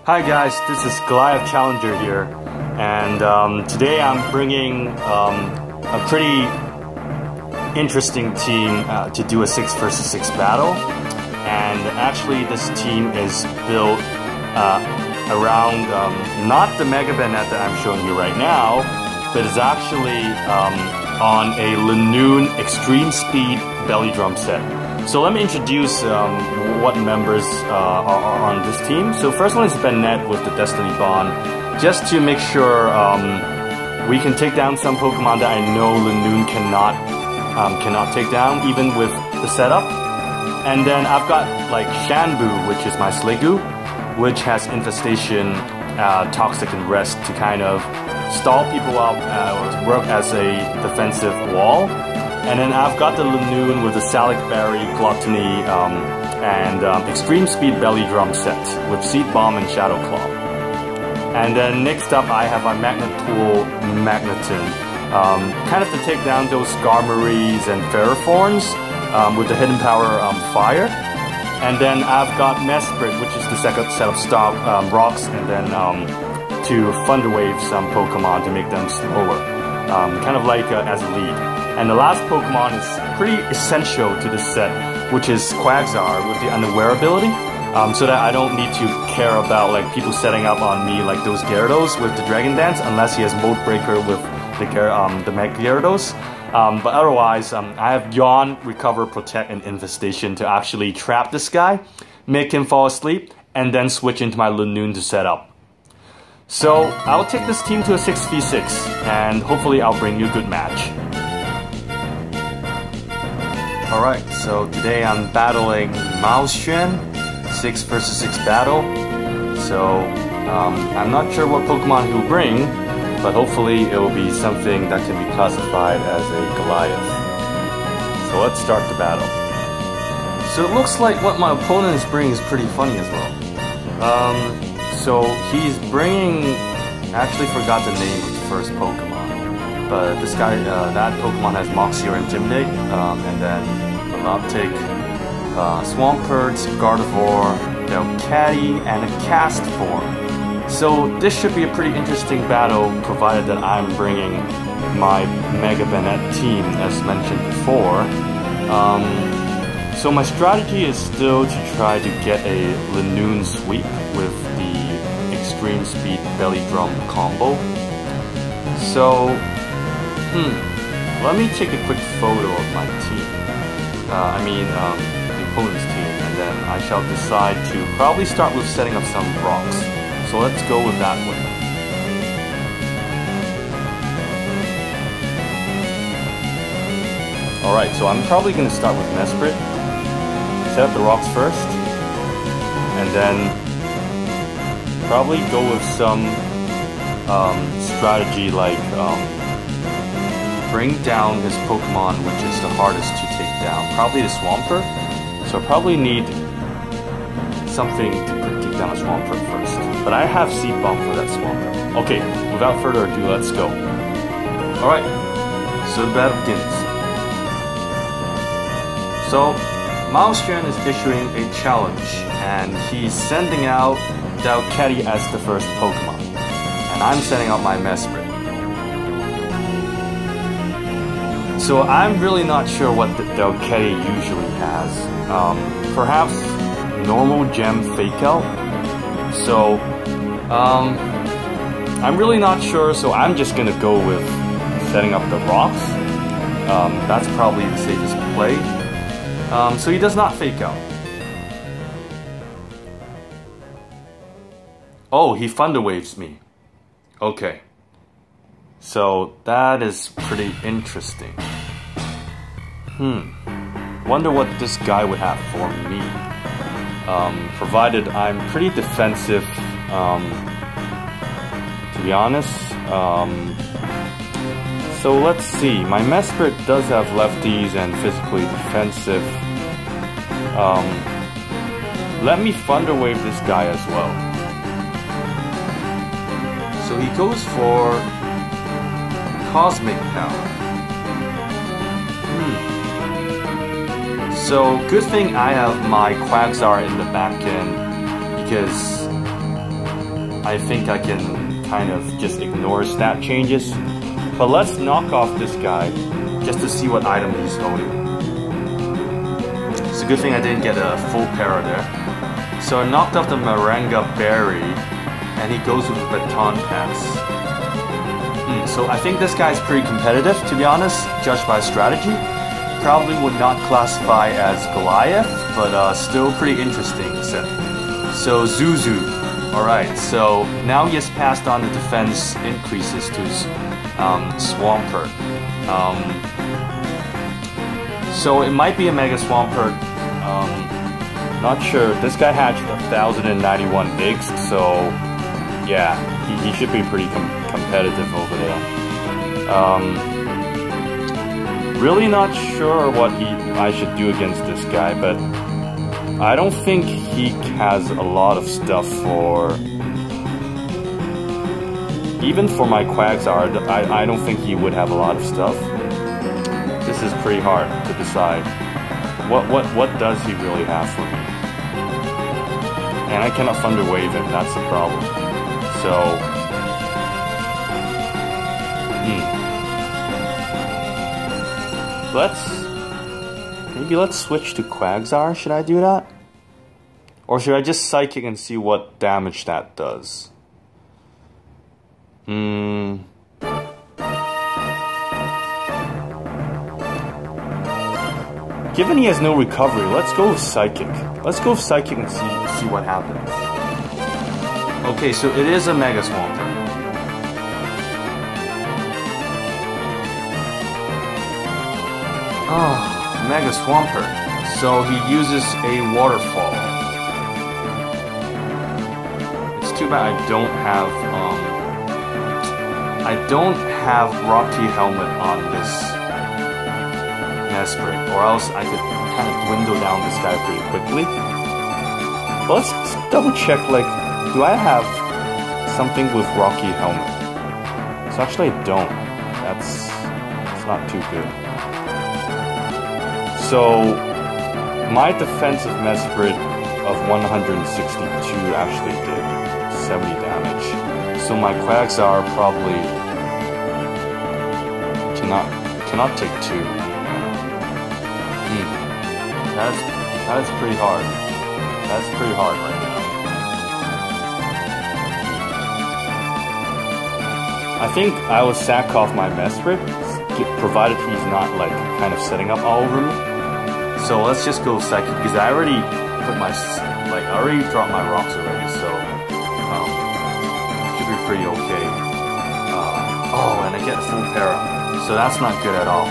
Hi guys, this is Goliath Challenger here, and today I'm bringing a pretty interesting team to do a 6 versus 6 battle. And actually this team is built around not the Mega Bayonet that I'm showing you right now, but it's actually on a Linoone Extreme Speed belly drum set. So let me introduce what members are on this team. So first one is Bayonet with the Destiny Bond, just to make sure we can take down some Pokemon that I know Linoone cannot take down, even with the setup. And then I've got like Shanbu, which is my Sliggoo, which has Infestation, Toxic, and Rest to kind of stall people out, or work as a defensive wall. And then I've got the Linoone with the Salic Berry, Gluttony, and Extreme Speed Belly Drum set with Seed Bomb and Shadow Claw. And then next up I have my Magnet Pool Magneton, kind of to take down those Skarmories and Ferrothorns with the Hidden Power Fire. And then I've got Mesprit, which is the second set of stop rocks, and then to Thunder Wave some Pokemon to make them slower, kind of like as a lead. And the last Pokemon is pretty essential to this set, which is Quagsire with the Unaware ability, so that I don't need to care about like people setting up on me like those Gyarados with the Dragon Dance, unless he has Mold Breaker with the Mega Gyarados. But otherwise, I have Yawn, Recover, Protect, and Infestation to actually trap this guy, make him fall asleep, and then switch into my Linoone to set up. So I'll take this team to a 6v6, and hopefully I'll bring you a good match. Alright, so today I'm battling Maoxian, 6 versus 6 battle. So I'm not sure what Pokemon he'll bring, but hopefully it will be something that can be classified as a Goliath. So let's start the battle. So it looks like what my opponent is bringing is pretty funny as well. So he's bringing, I actually forgot the name of the first Pokemon. But this guy, that Pokemon has Moxie or Intimidate, and then Veloctic, Swampert, Gardevoir, Delcatty, and a Cast form. So this should be a pretty interesting battle, provided that I'm bringing my Mega Bayonet team, as mentioned before. So my strategy is still to try to get a Linoone sweep with the Extreme Speed Belly Drum combo. So let me take a quick photo of my team. The opponent's team, and then I shall decide to probably start with setting up some rocks. So let's go with that way. Alright, so I'm probably going to start with Mesprit. Set up the rocks first, and then probably go with some strategy like bring down his Pokemon, which is the hardest to take down. Probably the Swampert. So I probably need something to take down a Swampert first. But I have Seed Bomb for that Swampert. Okay, without further ado, let's go. Alright, so the battle begins. So, Maoxian is issuing a challenge, and he's sending out Delcatty as the first Pokemon. And I'm sending out my Mesprit. So I'm really not sure what the Delcatty usually has. Perhaps normal gem fake out. So I'm really not sure, so I'm just gonna go with setting up the rocks. That's probably the safest play. So he does not fake out. Oh, he Thunder Waves me. Okay. So that is pretty interesting. Wonder what this guy would have for me. Provided I'm pretty defensive, to be honest. So let's see. My Mesprit does have lefties and physically defensive. Let me Thunder Wave this guy as well. So he goes for Cosmic Power. So good thing I have my Quagsire in the back end, because I think I can kind of just ignore stat changes. But let's knock off this guy just to see what item he's holding. It's a good thing I didn't get a full para there. So I knocked off the Moringa Berry, and he goes with Baton Pass. So I think this guy's pretty competitive, to be honest, judged by strategy. Probably would not classify as Goliath, but still pretty interesting set. So Zuzu. Alright, so now he has passed on the defense increases to Swampert. So it might be a Mega Swampert. Not sure. This guy hatched 1,091 eggs, so yeah, he should be pretty competitive over there. Really not sure what I should do against this guy, but I don't think he has a lot of stuff for... Even for my Quagsire, I don't think he would have a lot of stuff. This is pretty hard to decide. What does he really have for me? And I cannot Thunder Wave him, that's the problem. So... Let's switch to Quagsire. Should I do that? Or should I just Psychic and see what damage that does? Given he has no recovery, let's go with Psychic. Let's go with Psychic and see what happens. Okay, so it is a Mega Swampert. Oh, Mega Swampert. So he uses a Waterfall. It's too bad I don't have Rocky Helmet on this Mesprit, or else I could kind of dwindle down this guy pretty quickly. But let's double check, like, do I have something with Rocky Helmet? So actually I don't. That's not too good. So, my defensive Mesprit of 162 actually did 70 damage. So my Quagsire probably cannot take 2. That is pretty hard. That's pretty hard right now. I think I would sack off my Mesprit, provided he's not like kind of setting up all over me. So let's just go Psychic, because I already put my, I already dropped my rocks already, so should be pretty okay. Oh, and I get full para, so that's not good at all.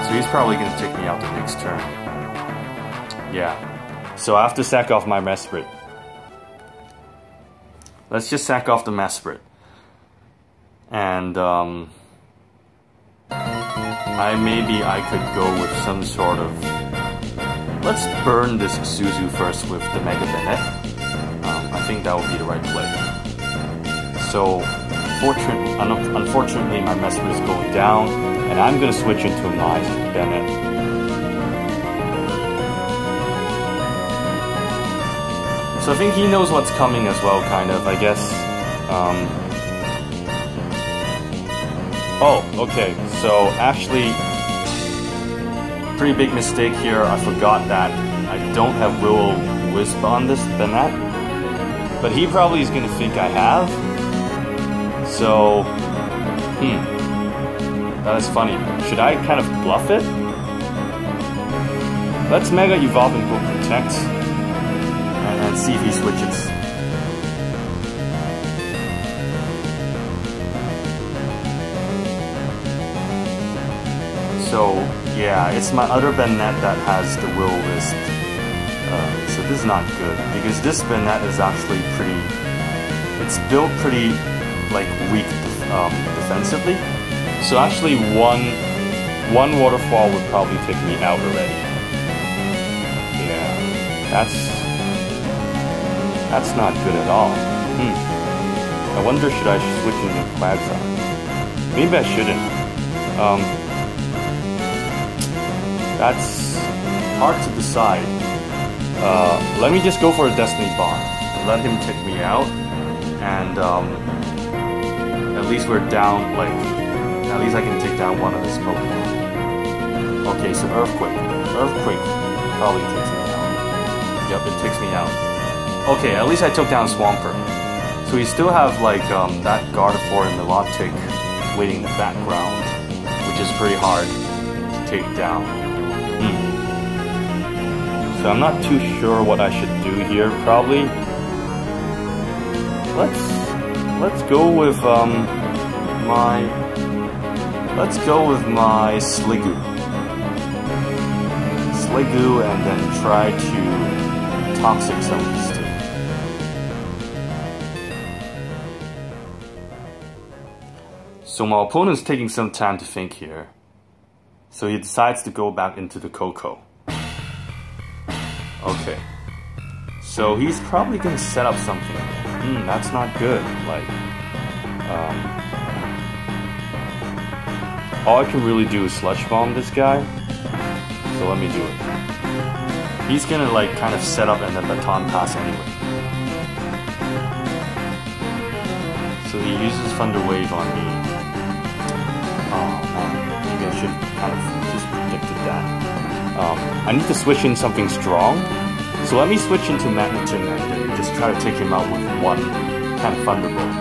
So he's probably going to take me out the next turn. Yeah, so I have to sack off my Mesprit. Let's just sack off the Mesprit. And maybe I could go with some sort of... Let's burn this Zuzu first with the Mega Bennett. I think that would be the right play. So, unfortunately my Mesprit is going down, and I'm going to switch into my Bennett. So I think he knows what's coming as well, kind of, I guess. Oh, okay, so actually, pretty big mistake here. I forgot that I don't have Will-O-Wisp on this Bennett, but he probably is gonna think I have. So, that is funny. Should I kind of bluff it? Let's Mega Evolve and go Protect, and see if he switches. So, yeah, it's my other Bennett that has the Will-O-Wisp. So this is not good, because this Bennett is actually pretty... It's built pretty, like, weak defensively. So actually one Waterfall would probably take me out already. Yeah, that's not good at all. I wonder, should I switch into Quagsire? Maybe I shouldn't. That's hard to decide. Let me just go for a Destiny Bar and let him take me out, and at least we're down, like, at least I can take down one of his Pokemon. Okay, so Earthquake probably takes me out. Yep, it takes me out. Okay, at least I took down Swampert. So we still have, like, that Gardevoir and Milotic waiting in the background, which is pretty hard to take down. So I'm not too sure what I should do here, probably. Let's go with my Sliggoo. And then try to Toxic some of these two. So my opponent's taking some time to think here. So he decides to go back into the Koko. Okay. So he's probably gonna set up something. That's not good. Like, all I can really do is Sludge Bomb this guy. So let me do it. He's gonna, like, kind of set up and then Baton Pass anyway. So he uses Thunder Wave on me. Oh man, maybe I should kind of just predicted that. I need to switch in something strong. So let me switch into Magneton and then just try to take him out with one kind of Thunderbolt.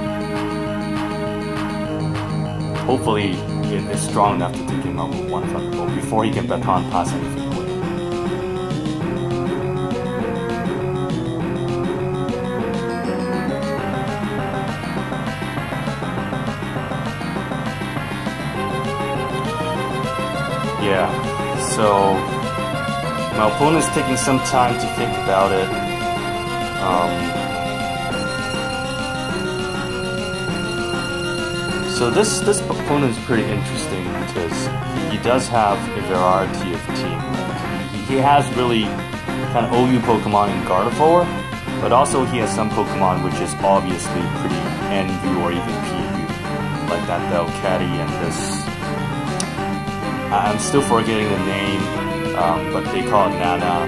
Hopefully it is strong enough to take him out with one Thunderbolt before he can Baton Pass anything away. Yeah, so my opponent's taking some time to think about it. So this opponent is pretty interesting because he does have a variety of team. He has really kind of OU Pokemon in Gardevoir, but also he has some Pokemon which is obviously pretty NU or even PU, like that Delcatty and this. I'm still forgetting the name, but they call it Nana.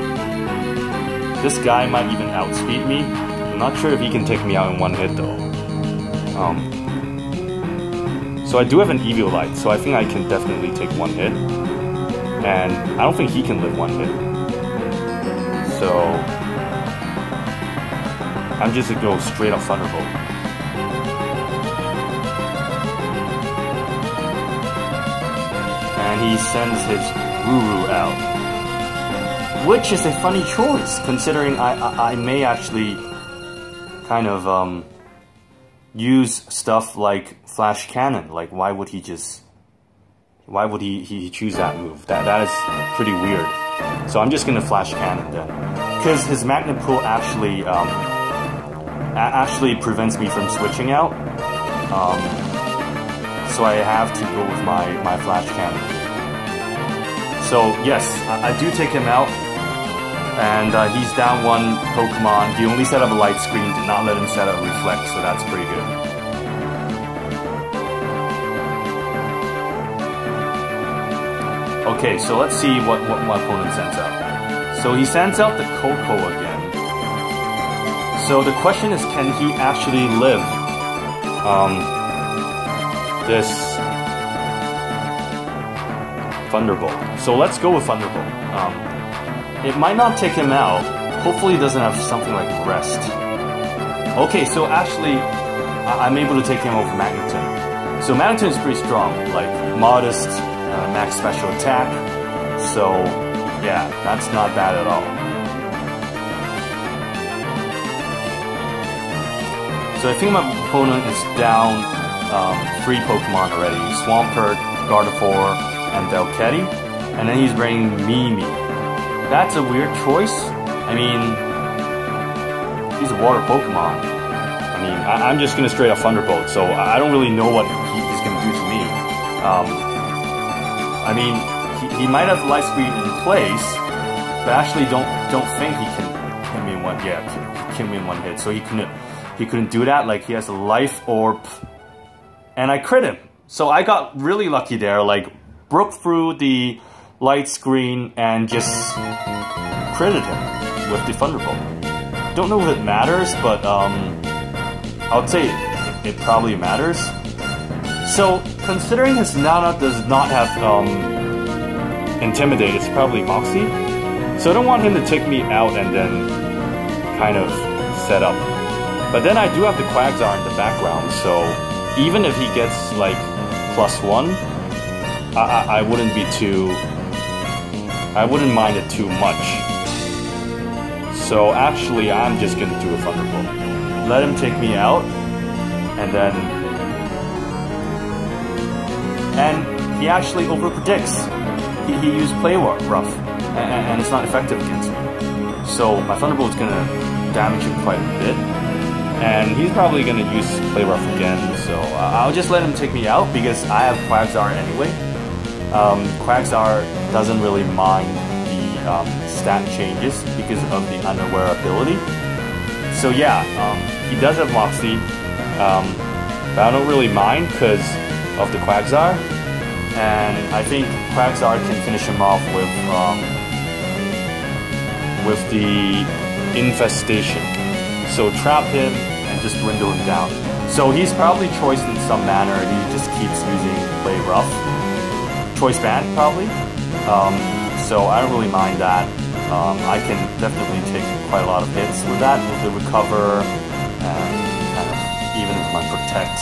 This guy might even outspeed me. I'm not sure if he can take me out in one hit though. So I do have an Eviolite, so I think I can definitely take one hit. And I don't think he can live one hit. So I'm just gonna go straight up Thunderbolt. And he sends his Ruru out. Which is a funny choice, considering I may actually kind of use stuff like Flash Cannon. Like, why would he choose that move? That is pretty weird. So I'm just gonna Flash Cannon then, because his Magnet Pull actually prevents me from switching out. So I have to go with my Flash Cannon. So yes, I do take him out, and he's down one Pokemon. He only set up a Light Screen, did not let him set up Reflect, so that's pretty good. Okay, so let's see what my opponent sends out. So he sends out the Koko again. So the question is, can he actually live this Thunderbolt? So let's go with Thunderbolt. It might not take him out. Hopefully it doesn't have something like Rest. Okay, so actually I'm able to take him over Magneton. So Magneton is pretty strong, like modest max special attack. So yeah, that's not bad at all. So I think my opponent is down 3 Pokemon already. Swampert, Gardevoir, and Delcatty. And then he's bringing Mimi. That's a weird choice. I mean, he's a water Pokemon. I mean, I'm just gonna straight up Thunderbolt, so I don't really know what he's gonna do to me. I mean, he might have Light Screen in place, but I actually don't think he can hit me in one. Yeah, hit me in one hit. So he couldn't do that. Like, he has a Life Orb, and I crit him. So I got really lucky there. Like, broke through the Light Screen and just critted him with the Thunderbolt. Don't know if it matters, but I would say it probably matters. So, considering his Nana does not have Intimidate, it's probably Moxie. So I don't want him to take me out and then kind of set up. But then I do have the Quagsire in the background, so even if he gets like +1, I wouldn't be too... I wouldn't mind it too much. So actually I'm just gonna do a Thunderbolt. Let him take me out, and then... And he actually overpredicts. He used Play Rough, and it's not effective against me. So my Thunderbolt is gonna damage him quite a bit. And he's probably going to use Play Rough again, so I'll just let him take me out because I have Quagsire anyway. Quagsire doesn't really mind the stat changes because of the Unaware ability. So yeah, he does have Moxie, but I don't really mind because of the Quagsire. And I think Quagsire can finish him off with the Infestation. So trap him and just dwindle him down. So he's probably choiced in some manner. He just keeps using Play Rough. Choice Band probably. So I don't really mind that. I can definitely take quite a lot of hits with that, with the Recover and kind of even with my Protect.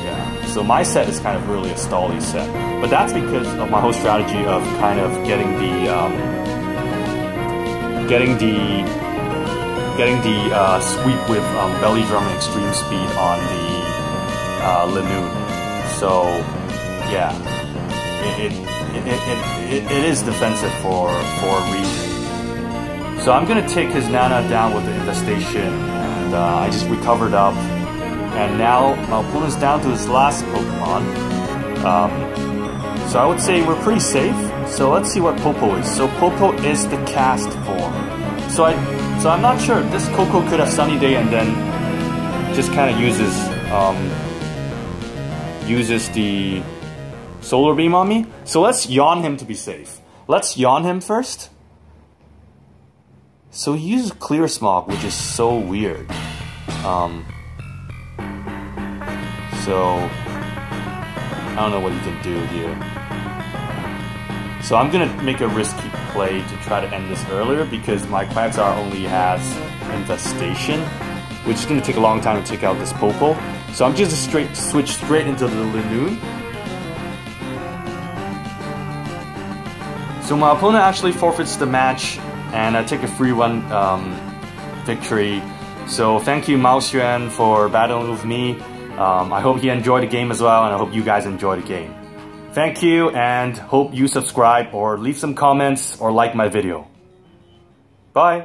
Yeah. So my set is kind of really a stally set. But that's because of my whole strategy of kind of getting the sweep with Belly Drum and Extreme Speed on the Linoone. So yeah, it is defensive for a reason. So I'm gonna take his Nana down with the Infestation, and I just recovered up, and now my opponent's down to his last Pokemon. So I would say we're pretty safe. So let's see what Popo is. So Popo is the cast form. So I'm not sure. This Coco could have Sunny Day and then just kind of uses the Solar Beam on me. So let's yawn him to be safe. Let's yawn him first. So he uses Clear Smog, which is so weird. So I don't know what you can do here. So I'm gonna make a risky play to try to end this earlier because my Quagsire only has Infestation, which is gonna take a long time to take out this Popo. So I'm just switch straight into the Linoone. So my opponent actually forfeits the match, and I take a 3-1 victory. So thank you, Mao Xuan, for battling with me. I hope you enjoyed the game as well, and I hope you guys enjoy the game. Thank you, and hope you subscribe or leave some comments or like my video. Bye!